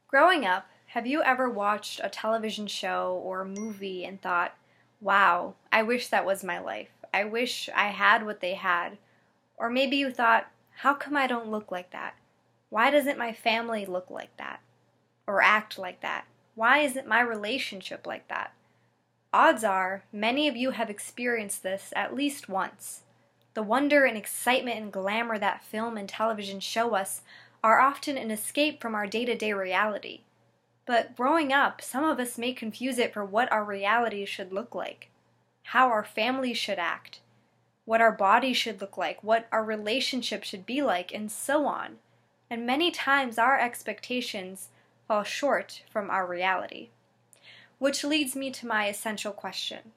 Growing up, have you ever watched a television show or a movie and thought, wow, I wish that was my life. I wish I had what they had. Or maybe you thought, how come I don't look like that? Why doesn't my family look like that? Or act like that? Why isn't my relationship like that? Odds are, many of you have experienced this at least once. The wonder and excitement and glamour that film and television show us are often an escape from our day-to-day reality. But growing up, some of us may confuse it for what our reality should look like, how our families should act, what our bodies should look like, what our relationship should be like, and so on. And many times our expectations fall short from our reality. Which leads me to my essential question.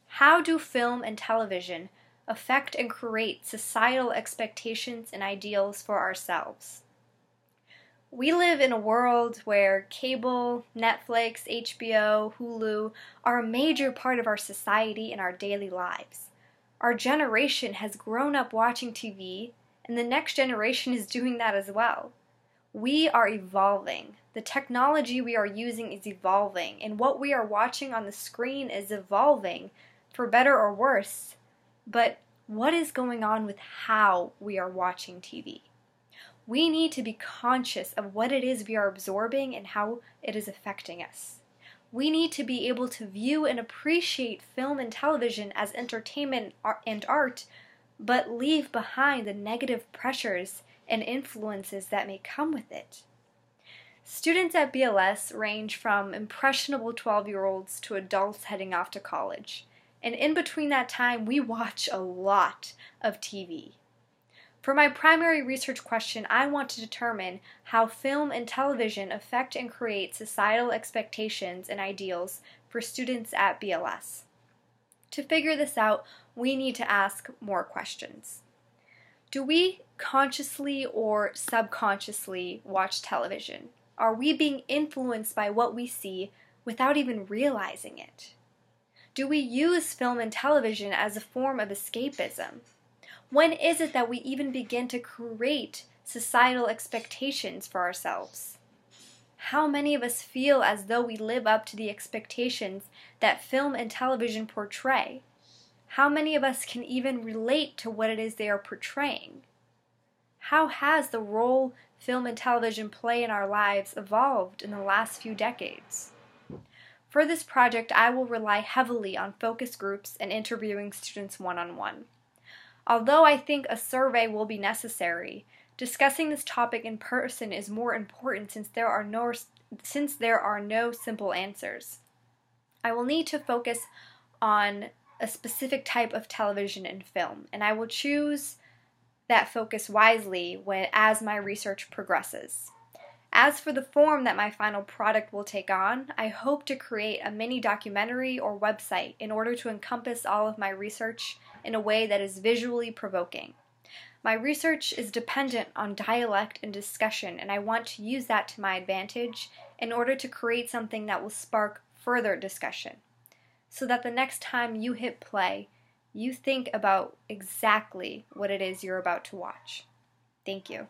How do film and television affect and create societal expectations and ideals for ourselves? We live in a world where cable, Netflix, HBO, Hulu are a major part of our society and our daily lives. Our generation has grown up watching TV, and the next generation is doing that as well. We are evolving. The technology we are using is evolving, and what we are watching on the screen is evolving, for better or worse. But what is going on with how we are watching TV? We need to be conscious of what it is we are absorbing and how it is affecting us. We need to be able to view and appreciate film and television as entertainment and art, but leave behind the negative pressures and influences that may come with it. Students at BLS range from impressionable 12-year-olds to adults heading off to college. And in between that time, we watch a lot of TV. For my primary research question, I want to determine how film and television affect and create societal expectations and ideals for students at BLS. To figure this out, we need to ask more questions. Do we consciously or subconsciously watch television? Are we being influenced by what we see without even realizing it? Do we use film and television as a form of escapism? When is it that we even begin to create societal expectations for ourselves? How many of us feel as though we live up to the expectations that film and television portray? How many of us can even relate to what it is they are portraying? How has the role film and television play in our lives evolved in the last few decades? For this project, I will rely heavily on focus groups and interviewing students one-on-one. Although I think a survey will be necessary, discussing this topic in person is more important since there are no simple answers. I will need to focus on a specific type of television and film, and I will choose that focus wisely as my research progresses. As for the form that my final product will take on, I hope to create a mini documentary or website in order to encompass all of my research in a way that is visually provoking. My research is dependent on dialect and discussion, and I want to use that to my advantage in order to create something that will spark further discussion, so that the next time you hit play, you think about exactly what it is you're about to watch. Thank you.